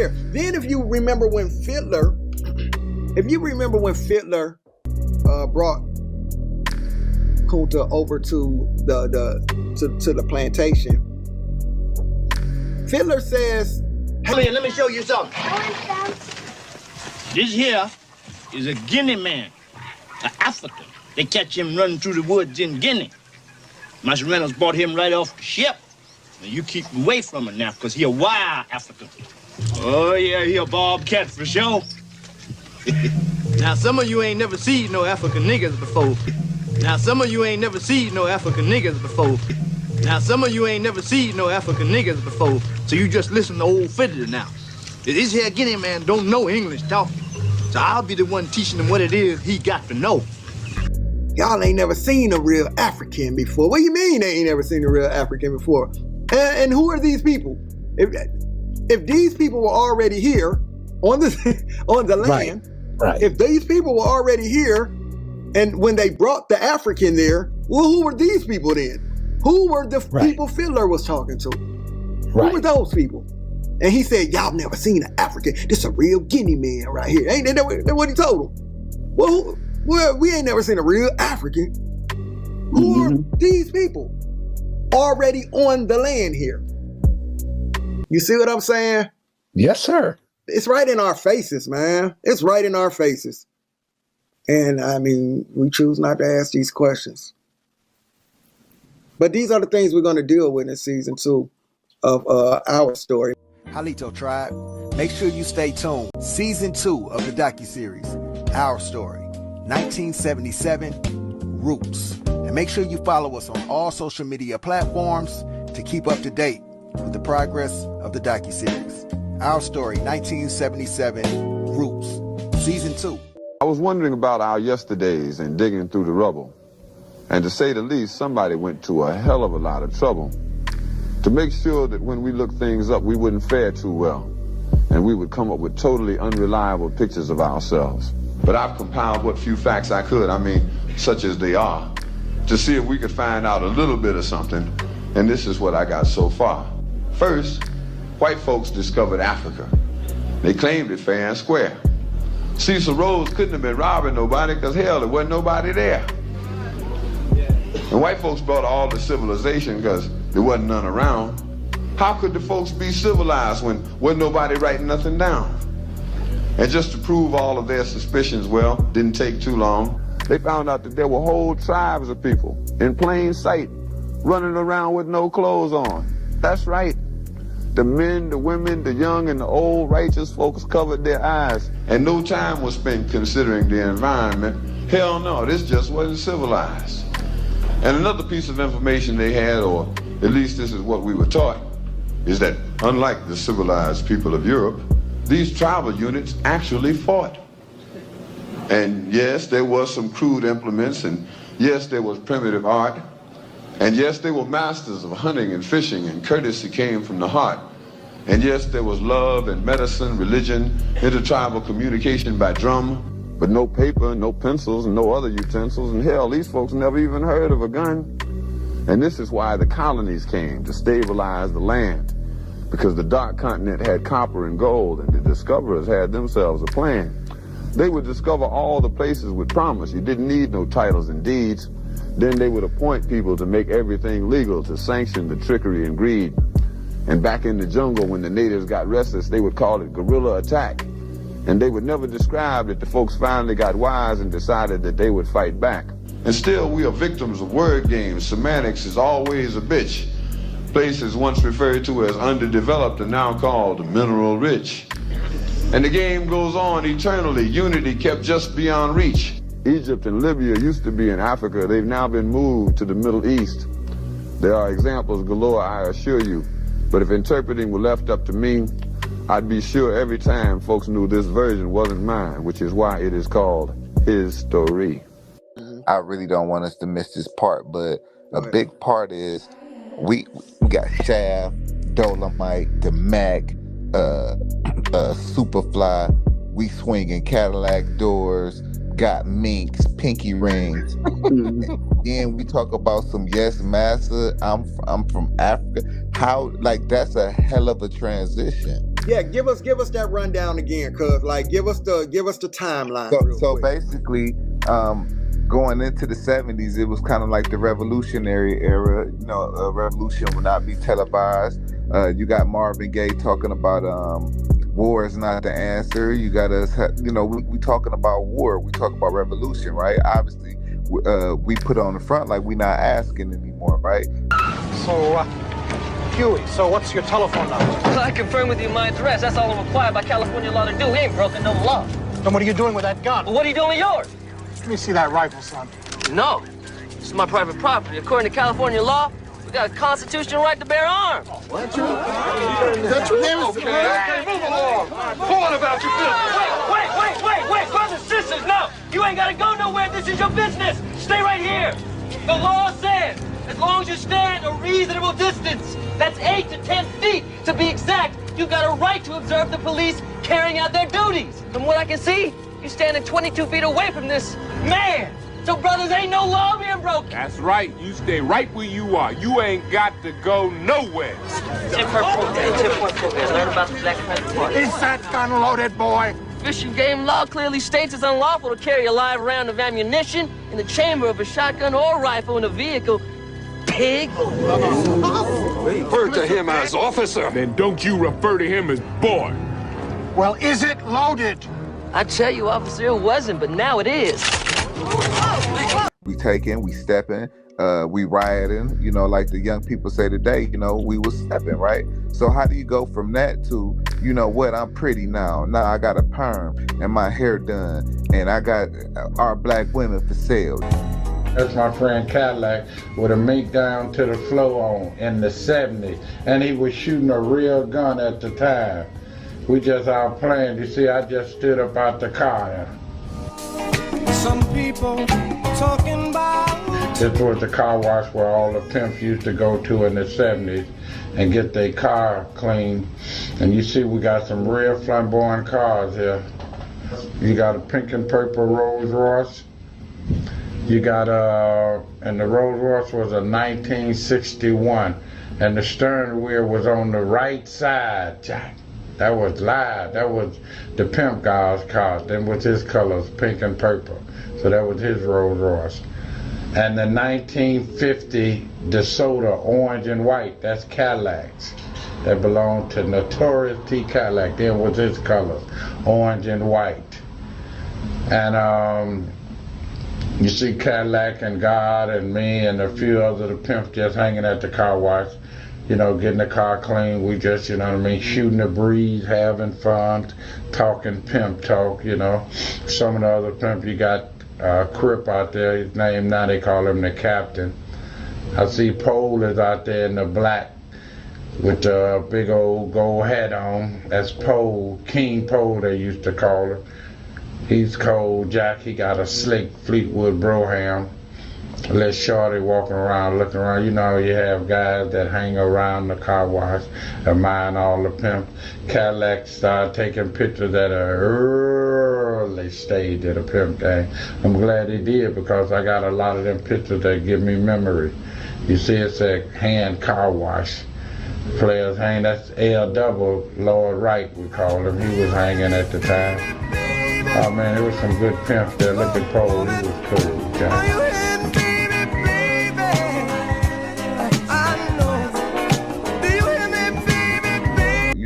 here. Then if you remember when Fiddler brought Kunta over to the plantation, Fiddler says, "Come here, let me show you something. This here is a Guinea man, an African. They catch him running through the woods in Guinea. Master Reynolds bought him right off the ship. And you keep away from him now, because he a wild African. Oh, yeah, he a bobcat for sure." Now, some of you ain't never seen no African niggas before. Now, some of you ain't never seen no African niggas before. Now, some of you ain't never seen no African niggas before, so you just listen to old Fiddler now. This here Guinea man don't know English talking, so I'll be the one teaching him what it is he got to know. Y'all ain't never seen a real African before. What do you mean they ain't never seen a real African before? And who are these people? If these people were already here on the land, right. If these people were already here, and when they brought the African there, well, who were these people then? Who were the people Fiddler was talking to? Who were those people? And he said, y'all never seen an African. This a real Guinea man right here. Ain't that what he told them? Well, we ain't never seen a real African. Who are these people already on the land here? You see what I'm saying? Yes, sir. It's right in our faces, man. It's right in our faces. And I mean, we choose not to ask these questions. But these are the things we're going to deal with in season 2 of Our Story. Halito Tribe, make sure you stay tuned. Season 2 of the docuseries, Our Story, 1977, Rootz. And make sure you follow us on all social media platforms to keep up to date with the progress of the docuseries. Our Story, 1977, Rootz, Season 2. I was wondering about our yesterdays and digging through the rubble. And to say the least, somebody went to a hell of a lot of trouble to make sure that when we looked things up, we wouldn't fare too well. And we would come up with totally unreliable pictures of ourselves. But I've compiled what few facts I could, such as they are, to see if we could find out a little bit of something. And this is what I got so far. First, white folks discovered Africa. They claimed it fair and square. Cecil Rhodes couldn't have been robbing nobody because, hell, there wasn't nobody there. And white folks brought all the civilization because there wasn't none around. How could the folks be civilized when wasn't nobody writing nothing down? And just to prove all of their suspicions, well, didn't take too long. They found out that there were whole tribes of people in plain sight running around with no clothes on. That's right. The men, the women, the young, and the old righteous folks covered their eyes, and no time was spent considering the environment. Hell no, this just wasn't civilized. And another piece of information they had, or at least this is what we were taught, is that unlike the civilized people of Europe, these tribal units actually fought. And yes, there was some crude implements, and yes, there was primitive art, and yes, they were masters of hunting and fishing, and courtesy came from the heart. And yes, there was love and medicine, religion, intertribal communication by drum, but no paper, no pencils, and no other utensils, and hell, these folks never even heard of a gun. And this is why the colonies came, to stabilize the land, because the dark continent had copper and gold, and the discoverers had themselves a plan. They would discover all the places with promise. You didn't need no titles and deeds. Then they would appoint people to make everything legal, to sanction the trickery and greed. And back in the jungle, when the natives got restless, they would call it guerrilla attack. And they would never describe that the folks finally got wise and decided that they would fight back. And still, we are victims of word games. Semantics is always a bitch. Places once referred to as underdeveloped are now called mineral rich. And the game goes on eternally. Unity kept just beyond reach. Egypt and Libya used to be in Africa. They've now been moved to the Middle East. There are examples galore, I assure you. But if interpreting were left up to me, I'd be sure every time folks knew this version wasn't mine, which is why it is called His Story. I really don't want us to miss this part, but a big part is we got Shaft, Dolomite, the Mac, Superfly, we swinging Cadillac doors, got minks, pinky rings. Then we talk about some Yes Massa. I'm from Africa. How, like, that's a hell of a transition. Yeah, give us that rundown again, cuz like give us the timeline real So quick. basically, going into the 70s, it was kind of like the revolutionary era. You know, a revolution will not be televised. You got Marvin Gaye talking about war is not the answer. You got us, you know, we talking about war. We talk about revolution, right? Obviously, we put it on the front like we not asking anymore, right? So, Huey, so what's your telephone number? Well, I confirm with you my address. That's all I'm required by California law to do. He ain't broken no law. Then what are you doing with that gun? Well, what are you doing with yours? Let me see that rifle, son. No, it's my private property. According to California law, we got a constitutional right to bear arms. What? That's true. Okay, move along. Go on about your business. Wait, brothers, sisters, no. You ain't got to go nowhere. This is your business. Stay right here. The law says, as long as you stand a reasonable distance, that's 8 to 10 feet to be exact, you've got a right to observe the police carrying out their duties. From what I can see, you're standing 22 feet away from this man. So, brothers, ain't no law being broken. That's right. You stay right where you are. You ain't got to go nowhere. Tip for protest. Learn about the Black Panther Party. Is that gun loaded, boy? Fish and game law clearly states it's unlawful to carry a live round of ammunition in the chamber of a shotgun or rifle in a vehicle. Pig. Refer to him as officer. Then don't you refer to him as boy. Well, is it loaded? I tell you, officer, it wasn't, but now it is. We taking, we stepping, we rioting, you know, like the young people say today, you know, we was stepping, right? So how do you go from that to, you know what, I'm pretty now. Now I got a perm and my hair done and I got our black women for sale. That's my friend Cadillac with a mink down to the floor on in the 70s. And he was shooting a real gun at the time. We just out playing. You see, I just stood up out the car. Some people talking about. This was the car wash where all the pimps used to go to in the 70s and get their car cleaned. And you see we got some real flamboyant cars here. You got a pink and purple Rolls Royce. You got and the Rolls Royce was a 1961. And the steering wheel was on the right side, Jack. That was live. That was the pimp guy's car. Then with his colors, pink and purple. So that was his Rolls Royce. And the 1950 DeSoto, orange and white, that's Cadillacs. That belonged to Notorious T. Cadillac. Then was his colors, orange and white. And you see Cadillac and God and me and a few other the pimps just hanging at the car wash. You know, getting the car clean, we just, you know what I mean, shooting the breeze, having fun, talking pimp talk, you know. Some of the other pimps, you got Crip out there, his name now they call him the captain. I see Pole is out there in the black with the big old gold hat on. That's Pole, King Pole they used to call him. He's cold, Jack, he got a slick Fleetwood Broham. Little shorty walking around, looking around. You know, you have guys that hang around the car wash, admiring all the pimps. Cadillac started taking pictures at an early stage of the pimp thing. I'm glad he did because I got a lot of them pictures that give me memory. You see, it's a hand car wash. Players hang, that's L double, Lord Wright we call him. He was hanging at the time. Oh man, there was some good pimps there. Look at Pole, he was cool, Jack.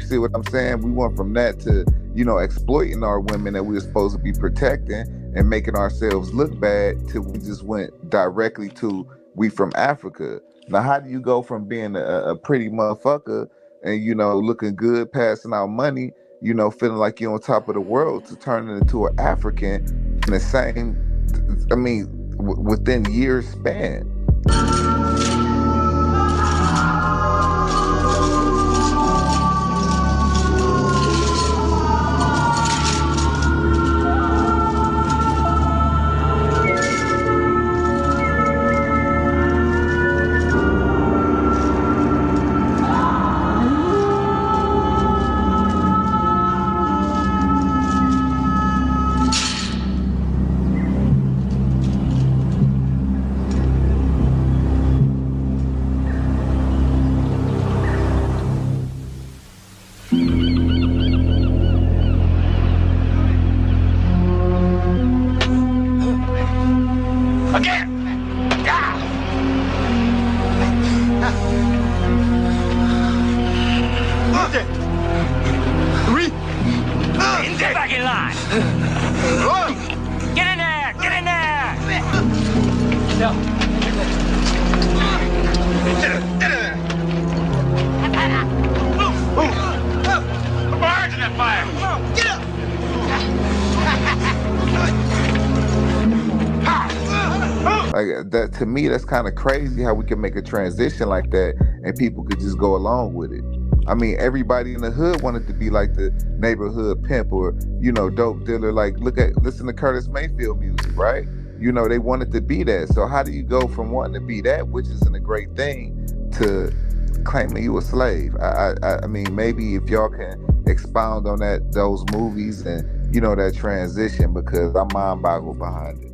See what I'm saying? We went from that to, you know, exploiting our women that we were supposed to be protecting and making ourselves look bad till we just went directly to we from Africa. Now, how do you go from being a pretty motherfucker and, you know, looking good, passing out money, you know, feeling like you're on top of the world to turning into an African in the same, I mean, within years span? Get back in line. Get in there. Get in there. No. Get in there. Move. Birds in that fire. Get up. Like that, to me, that's kind of crazy how we can make a transition like that and people could just go along with it. I mean, everybody in the hood wanted to be like the neighborhood pimp or, you know, dope dealer. Like, listen to Curtis Mayfield music, right? You know, they wanted to be that. So how do you go from wanting to be that, which isn't a great thing, to claiming you a slave? I mean, maybe if y'all can expound on those movies and, you know, that transition, because I'm mind boggled behind it.